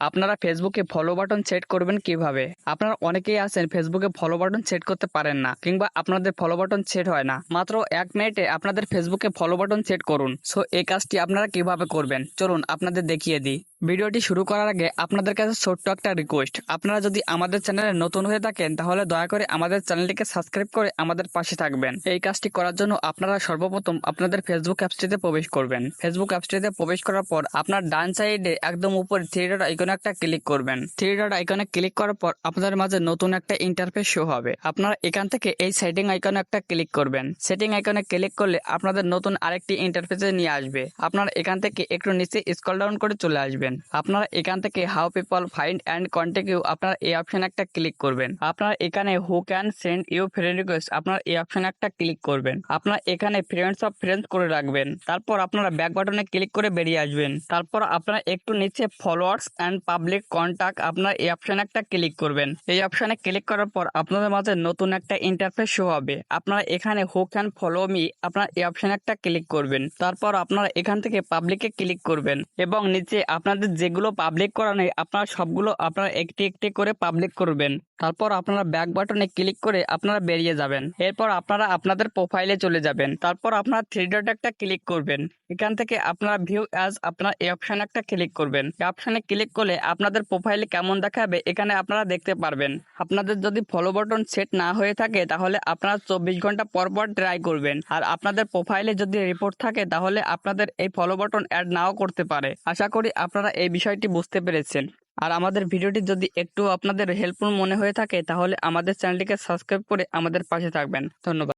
আপনারা ফেসবুকে follow button set করবেন কিভাবে? আপনারা অনেকেই আছেন ফেসবুকে ফলো বাটন সেট করতে পারেন না, কিংবা আপনাদের ফলো বাটন সেট হয় না। মাত্র 1 মিনিটে আপনাদের ফেসবুকে ফলো বাটন সেট করুন। সো এই কাজটি আপনারা কিভাবে করবেন চলুন আপনাদের দেখিয়ে দিই। ভিডিওটি শুরু করার আগে আপনাদের কাছে ছোট্ট একটা রিকোয়েস্ট, আপনারা যদি আমাদের চ্যানেলে নতুন হয়ে থাকেন তাহলে দয়া করে আমাদের চ্যানেলটিকে সাবস্ক্রাইব করে আমাদের পাশে থাকবেন। এই কাজটি করার জন্য আপনারা সর্বপ্রথম আপনাদের ফেসবুক অ্যাপসটিতে প্রবেশ করবেন। ফেসবুক অ্যাপসটিতে প্রবেশ করার পর আপনার ডান সাইডে একদম উপরে থ্রি ডট আইকনে একটা ক্লিক করবেন। থ্রি ডট আইকনে ক্লিক করার পর আপনাদের মাঝে নতুন একটা ইন্টারফেস শো হবে। আপনারা এখান থেকে এই সেটিং আইকনে একটা ক্লিক করবেন। সেটিং আইকনে ক্লিক করলে আপনাদের নতুন আরেকটি ইন্টারফেসে নিয়ে আসবে। আপনারা এখান থেকে একটু নিচে স্ক্রল ডাউন করে চলে আসবেন। আপনারা এখান থেকে how people find and contact you, আপনারা এই অপশনে একটা ক্লিক করবেন। আপনারা এখানে who can send you friend request, আপনারা এই অপশনে একটা ক্লিক করবেন। আপনারা এখানে ফ্রেন্ডস অফ ফ্রেন্ডস করে রাখবেন। তারপর আপনারা ব্যাক বাটনে ক্লিক করে বেরিয়ে আসবেন। তারপর আপনারা একটু নিচে ফলোয়ার্স অ্যান্ড পাবলিক কন্ট্যাক্ট, আপনারা এই অপশনে একটা ক্লিক করবেন। এই অপশনে ক্লিক করার পর আপনাদের মাঝে নতুন একটা ইন্টারফেস শো হবে। আপনারা এখানে হু ক্যান ফলো মি, আপনারা এই অপশনে একটা ক্লিক করবেন। তারপর আপনারা এখান থেকে পাবলিকে ক্লিক করবেন এবং নিচে আপনাদের যেগুলো পাবলিক করা নেই আপনারা সবগুলো আপনারা একটি একটি করে পাবলিক করবেন। তারপর আপনারা ব্যাক বাটনে ক্লিক করে আপনারা বেরিয়ে যাবেন। এরপর আপনারা আপনাদের প্রোফাইলে চলে যাবেন। তারপর আপনারা থ্রি ডট একটা ক্লিক করবেন। এখান থেকে আপনারা ভিউ অ্যাজ, আপনারা এই অপশনে একটা ক্লিক করবেন। এই অপশনে ক্লিক করলে আপনাদের প্রোফাইলে কেমন দেখাবে এখানে আপনারা দেখতে পারবেন। আপনাদের যদি ফলো বাটন সেট না হয়ে থাকে তাহলে আপনারা 24 ঘন্টা পর পর ট্রাই করবেন। আর আপনাদের প্রোফাইলে যদি রিপোর্ট থাকে তাহলে আপনাদের এই ফলো বাটন অ্যাড নাও করতে পারে। আশা করি আপনারা এই বিষয়টি বুঝতে পেরেছেন। আর আমাদের ভিডিওটি যদি একটু আপনাদের হেল্পফুল মনে হয়ে থাকে তাহলে আমাদের চ্যানেলটিকে সাবস্ক্রাইব করে আমাদের পাশে থাকবেন। ধন্যবাদ।